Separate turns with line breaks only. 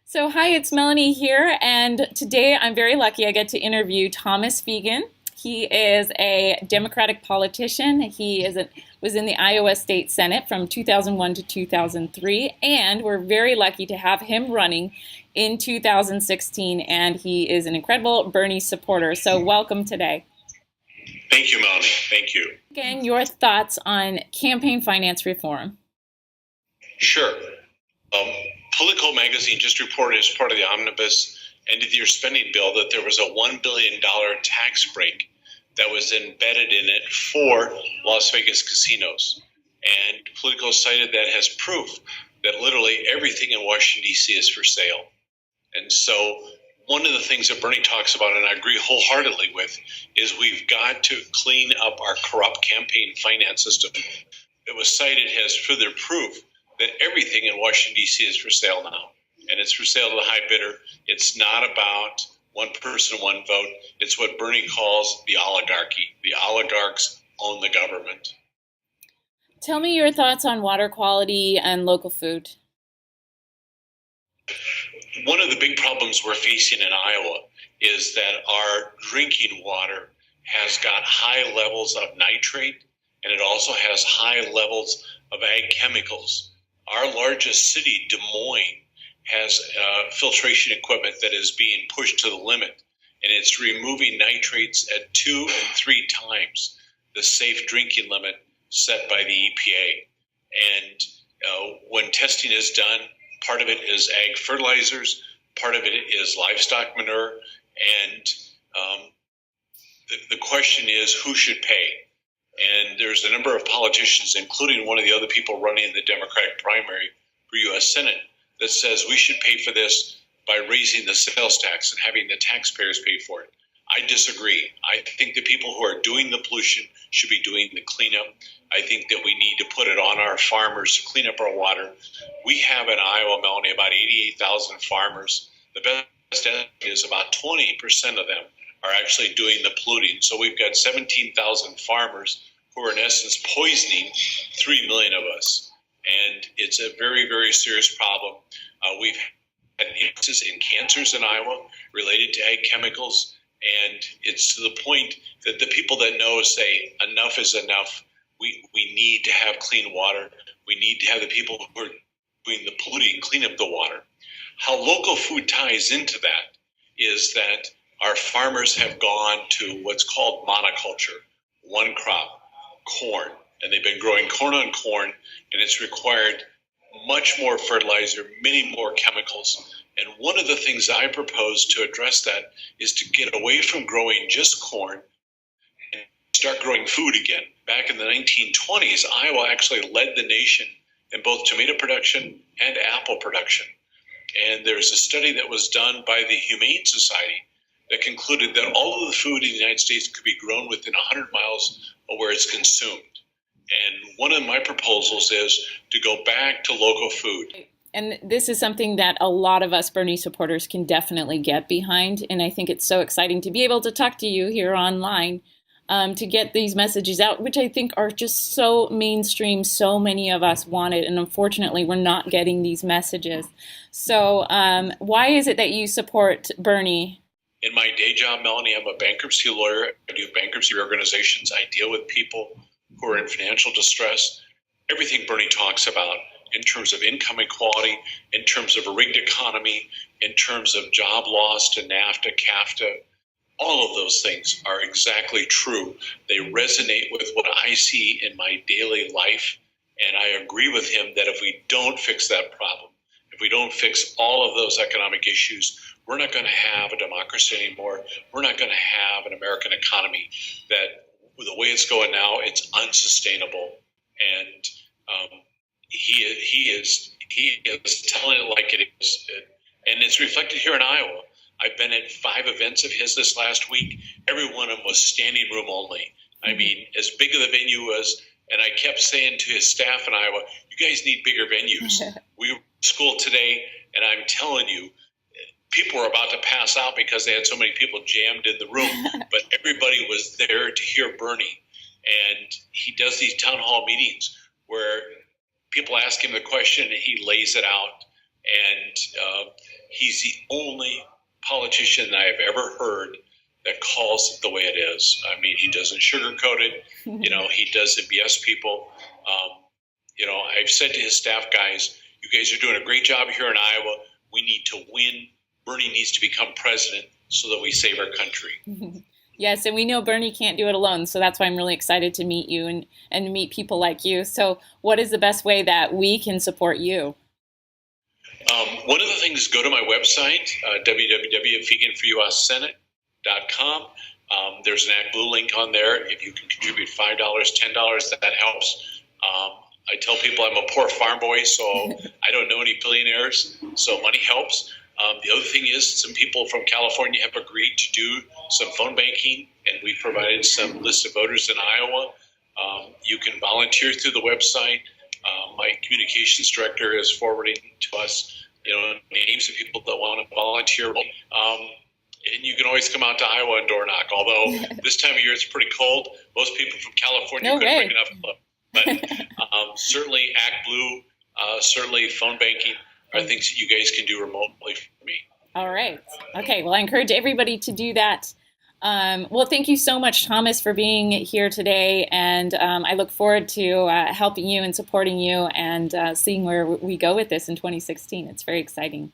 So, hi, it's Melanie here, and today I'm very lucky I get to interview Thomas Fegan. He is a Democratic politician. Was in the Iowa State Senate from 2001 to 2003, and we're very lucky to have him running in 2016, and he is an incredible Bernie supporter. So, welcome today.
Thank you, Melanie. Thank you.
Again, your thoughts on campaign finance reform?
Sure. Um, Politico magazine just reported as part of the omnibus end of the year spending bill that there was a $1 billion tax break that was embedded in it for Las Vegas casinos. And Politico cited that as proof that literally everything in Washington, D.C. is for sale. And so one of the things that Bernie talks about, and I agree wholeheartedly with, is we've got to clean up our corrupt campaign finance system. It was cited as further proof that everything in Washington, D.C. is for sale now. And it's for sale to the high bidder. It's not about one person, one vote. It's what Bernie calls the oligarchy. The oligarchs own the government.
Tell me your thoughts on water quality and local food.
One of the big problems we're facing in Iowa is that our drinking water has got high levels of nitrate, and it also has high levels of ag chemicals. Our largest city, Des Moines, has filtration equipment that is being pushed to the limit, and it's removing nitrates at 2 and 3 times the safe drinking limit set by the EPA. And when testing is done, part of it is ag fertilizers, part of it is livestock manure, and the question is who should pay? And there's a number of politicians, including one of the other people running in the Democratic primary for U.S. Senate, that says we should pay for this by raising the sales tax and having the taxpayers pay for it. I disagree. I think the people who are doing the pollution should be doing the cleanup. I think that we need to put it on our farmers to clean up our water. We have in Iowa, Melanie, about 88,000 farmers. The best estimate is about 20% of them are actually doing the polluting. So we've got 17,000 farmers who are in essence poisoning 3 million of us. And it's a very, very serious problem. We've had instances in cancers in Iowa related to ag chemicals. And it's to the point that the people that know say enough is enough. We need to have clean water. We need to have the people who are doing the polluting clean up the water. How local food ties into that is that our farmers have gone to what's called monoculture, one crop, corn. And they've been growing corn on corn, and it's required much more fertilizer, many more chemicals. And one of the things I propose to address that is to get away from growing just corn and start growing food again. Back in the 1920s, Iowa actually led the nation in both tomato production and apple production. And there's a study that was done by the Humane Society that concluded that all of the food in the United States could be grown within 100 miles of where it's consumed. And one of my proposals is to go back to local food.
And this is something that a lot of us Bernie supporters can definitely get behind. And I think it's so exciting to be able to talk to you here online to get these messages out, which I think are just so mainstream. So many of us want it. And unfortunately, we're not getting these messages. So why is it that you support Bernie?
In my day job, Melanie, I'm a bankruptcy lawyer. I do bankruptcy reorganizations. I deal with people who are in financial distress. Everything Bernie talks about in terms of income equality, in terms of a rigged economy, in terms of job loss to NAFTA, CAFTA, all of those things are exactly true. They resonate with what I see in my daily life. And I agree with him that if we don't fix that problem, if we don't fix all of those economic issues, we're not going to have a democracy anymore. We're not going to have an American economy that, with the way it's going now, it's unsustainable. And he is telling it like it is. And it's reflected here in Iowa. I've been at 5 events of his this last week. Every one of them was standing room only. I mean, as big as the venue was, and I kept saying to his staff in Iowa, you guys need bigger venues. We were at school today, and I'm telling you, people were about to pass out because they had so many people jammed in the room, but everybody was there to hear Bernie. And he does these town hall meetings where people ask him the question and he lays it out. And he's the only politician that I've ever heard that calls it the way it is. I mean, he doesn't sugarcoat it. He doesn't BS people. I've said to his staff guys, you guys are doing a great job here in Iowa. We need to win. Bernie needs to become president so that we save our country.
Yes, and we know Bernie can't do it alone, so that's why I'm really excited to meet you and meet people like you. So what is the best way that we can support you?
One of the things, go to my website, www.veganforusenate.com. There's an ActBlue link on there. If you can contribute $5, $10, that helps. I tell people I'm a poor farm boy, so I don't know any billionaires, so money helps. The other thing is some people from California have agreed to do some phone banking, and we've provided some list of voters in Iowa. You can volunteer through the website. My communications director is forwarding to us, names of people that want to volunteer. And you can always come out to Iowa and door knock, although this time of year it's pretty cold. Most people from California couldn't bring enough club. But certainly ActBlue, certainly phone banking are things that you guys can do remotely for me.
All right. Okay. Well, I encourage everybody to do that. Well, thank you so much, Thomas, for being here today. And I look forward to helping you and supporting you and seeing where we go with this in 2016. It's very exciting.